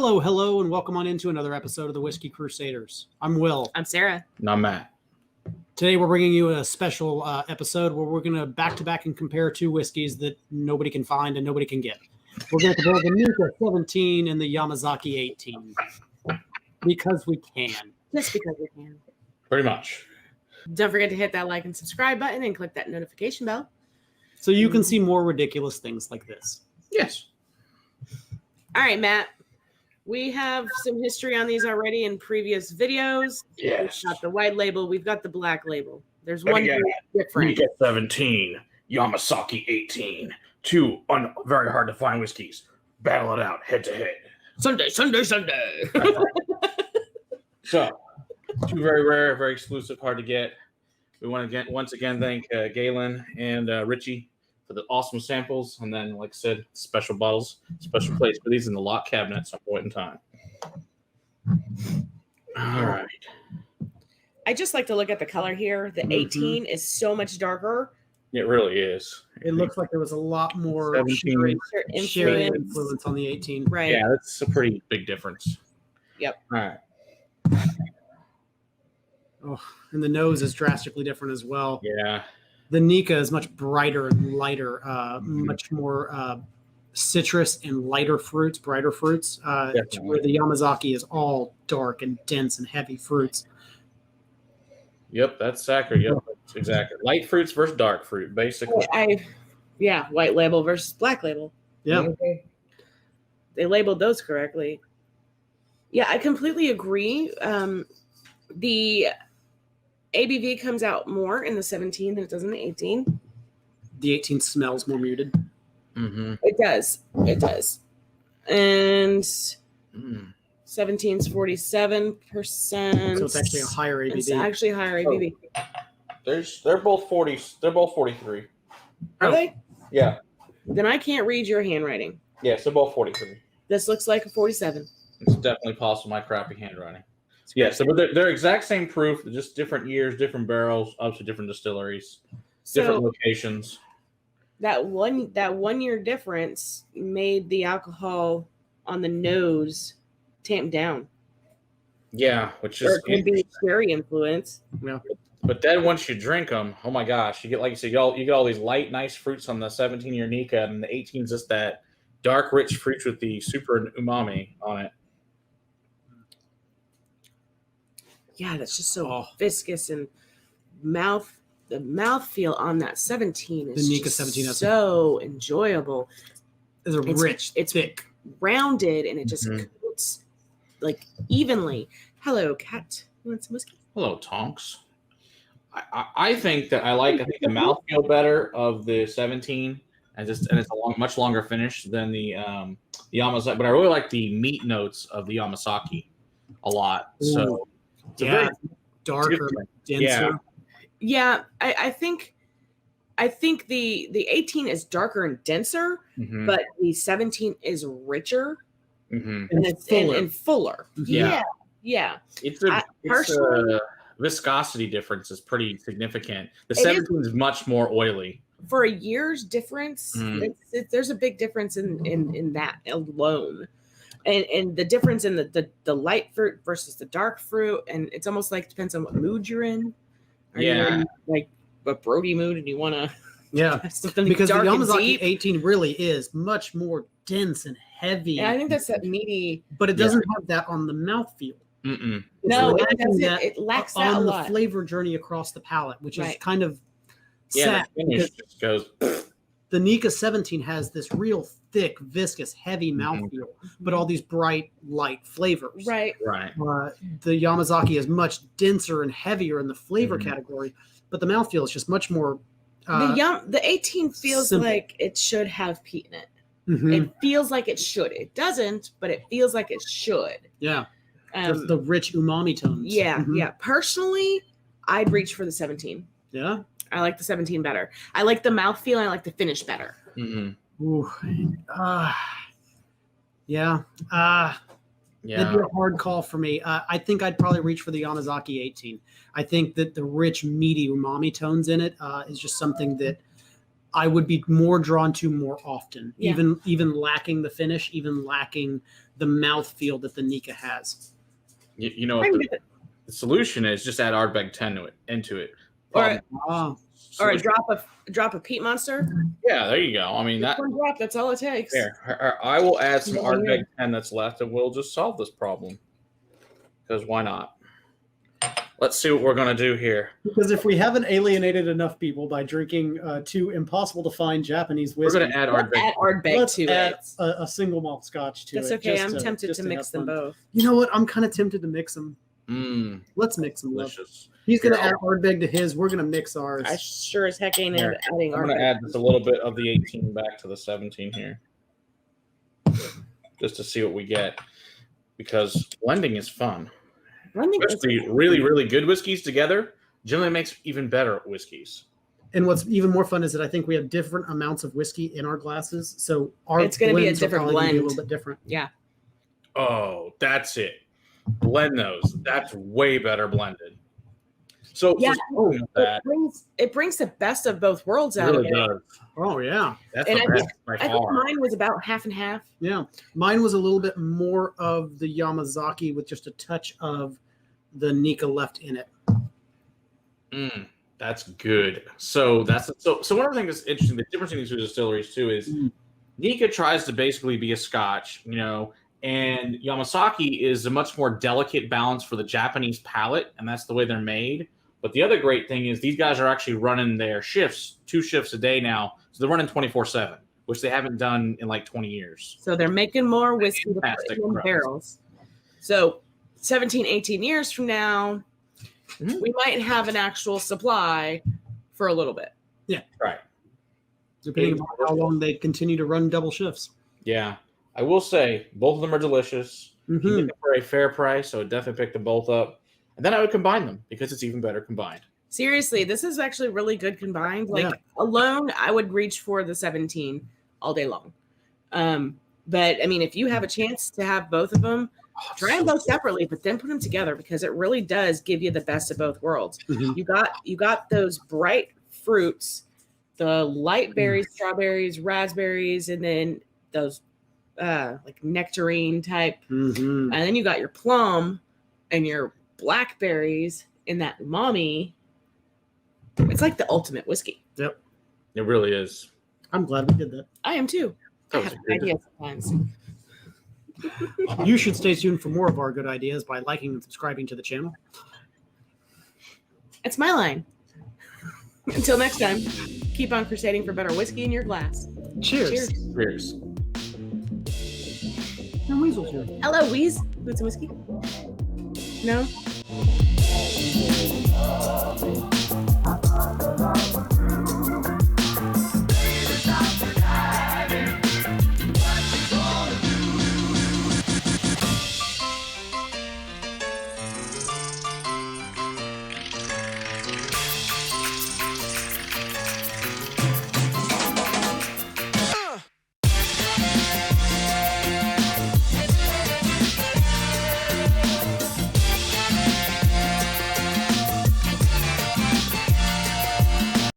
Hello, and welcome on into another episode of the Whiskey Crusaders. I'm Will. I'm Sarah. And I'm Matt. Today we're bringing you a special episode where we're going to back-to-back and compare two whiskeys that nobody can find and nobody can get. We're going to compare the Nikka 17 and the Yamazaki 18. Because we can. Just because we can. Pretty much. Don't forget to hit that like and subscribe button and click that notification bell. So you can see more ridiculous things like this. Yes. All right, Matt. We have some history on these already in previous videos. Yes. We've got the white label. We've got the black label. There's one different. Nikka 17, Yamazaki 18. Two very hard to find whiskeys. Battle it out head to head. Sunday. So, two very rare, very exclusive, hard to get. We want to once again thank Galen and Richie for the awesome samples, and then, like I said, special bottles, special place for these in the lock cabinet at some point in time. All right. I just like to look at the color here. The 18 is so much darker. It really is. It looks like there was a lot more 17 sherry influence on the 18. Right. Yeah, that's a pretty big difference. Yep. All right. Oh, and the nose is drastically different as well. Yeah. The Nikka is much brighter and lighter, much more citrus and lighter fruits, brighter fruits, where the Yamazaki is all dark and dense and heavy fruits. Yep, that's accurate. Yep, that's exactly. Light fruits versus dark fruit, basically. White label versus black label. Yeah. They labeled those correctly. Yeah, I completely agree. The ABV comes out more in the 17 than it does in the 18. The 18 smells more muted. Mm-hmm. It does. And 17's 47%. So it's actually a higher ABV. It's actually a higher ABV. They're both 40. They're both 43. Are they? Yeah. Then I can't read your handwriting. Yes, they're both 43. This looks like a 47. It's definitely possible my crappy handwriting. Yes, but they're exact same proof, just different years, different barrels, up to different distilleries, different locations. That 1 year difference made the alcohol on the nose tamp down. Yeah, which Or is it could be sherry influence. Yeah. But then once you drink them, oh my gosh, you get, like you said, you get all these light, nice fruits on the 17-year Nikka, and the 18 is just that dark, rich fruits with the super umami on it. Yeah, that's just so viscous and the mouthfeel on that 17 is the Nikka 17 is so enjoyable. It's rich, it's thick, rounded, and it just coats like evenly. Hello, Kat. You want some whiskey? Hello, Tonks. I think the mouthfeel better of the 17, and it's a much longer finish than the Yamazaki. But I really like the meat notes of the Yamazaki a lot. Ooh. So darker, denser. Yeah, I think the 18 is darker and denser, but the 17 is richer and fuller. Yeah. It's a viscosity difference is pretty significant. The 17 is much more oily. For a year's difference, there's a big difference in that alone. And the difference in the light fruit versus the dark fruit, and it's almost like depends on what mood you're in. Are you in like a Brody mood and you want to something because the dark Yamazaki 18 really is much more dense and heavy. And I think that's that meaty, but it doesn't have that on the mouthfeel. No, it lacks that a lot. On the flavor journey across the palate, which is kind of sad. The just goes. The Nikka 17 has this real thick, viscous, heavy mouthfeel, but all these bright, light flavors. Right. The Yamazaki is much denser and heavier in the flavor category, but the mouthfeel is just much more. The 18 feels simple. Like it should have peat in it. It feels like it should. It doesn't, but it feels like it should. Yeah. The rich umami tones. Yeah. Personally, I'd reach for the 17. Yeah. I like the 17 better. I like the mouthfeel. I like the finish better. Ooh. That'd be a hard call for me. I think I'd probably reach for the Yamazaki 18. I think that the rich, meaty umami tones in it is just something that I would be more drawn to more often, Yeah. even lacking the finish, even lacking the mouthfeel that the Nikka has. You know what the solution is? Just add Ardbeg 10 into it. Or Ah, or a drop of Peat Monster. Yeah, there you go. I mean, that One drop, that's all it takes. there. I will add some Yeah. Ardbeg 10 that's left, and we'll just solve this problem. Because why not? Let's see what we're gonna do here. because if we haven't alienated enough people by drinking 2 impossible to find Japanese We're whiskey, gonna add Let's Ardbeg. add Ardbeg let's to add it. a single malt scotch to That's it. okay. just I'm tempted just to mix have them fun. both. You know what? I'm kind of tempted to mix them. Let's mix them. Love. Delicious. He's gonna Here, add Ardbeg to his. We're gonna mix ours. I sure as heck ain't Here, adding I'm gonna Ardbeg. add just a little bit of the 18 back to the 17 here, just to see what we get. Because blending is fun. Especially really, really good whiskeys together generally makes even better whiskeys. And what's even more fun is that I think we have different amounts of whiskey in our glasses, so our It's gonna be a blends are different probably gonna be a blend. little bit different. Yeah. Oh, that's it. Blend those. That's way better blended. So, Yeah. that It brings the best of both worlds out really of it. does. Oh yeah, That's And the I think- best by I think far. mine was about half and half. yeah. Mine was a little bit more of the Yamazaki with just a touch of the Nikka left in it. That's good. So one of the things that's interesting, the difference in these two distilleries too is Nikka tries to basically be a Scotch, and Yamazaki is a much more delicate balance for the Japanese palate, and that's the way they're made. But the other great thing is these guys are actually running their shifts, 2 shifts a day now, so they're running 24/7, which they haven't done in like 20 years. So they're making more whiskey to put Fantastic in growth. barrels. So 17, 18 years from now, we might have an actual supply for a little bit. Right. Depending on how long they continue to run double shifts. Yeah. I will say both of them are delicious. You Mhm. get them for a fair price, so I would definitely pick them both up. And then I would combine them because it's even better combined. Seriously, this is actually really good combined. Like Yeah. alone, I would reach for the 17 all day long. But I mean, if you have a chance to have both of them, try them both separately, but then put them together because it really does give you the best of both worlds. Mhm. You got those bright fruits, the light berries, strawberries, raspberries, and then those like nectarine type. Mhm. And then you got your plum and your blackberries in that umami. It's like the ultimate whiskey. Yep. It really is. I'm glad we did that. I am too. I That was have a good- ideas sometimes. You should stay tuned for more of our good ideas by liking and subscribing to the channel. It's my line. Until next time, keep on crusading for better whiskey in your glass. Cheers. Cheers. And Weasel's here. Hello, Wheeze. Want some whiskey? No?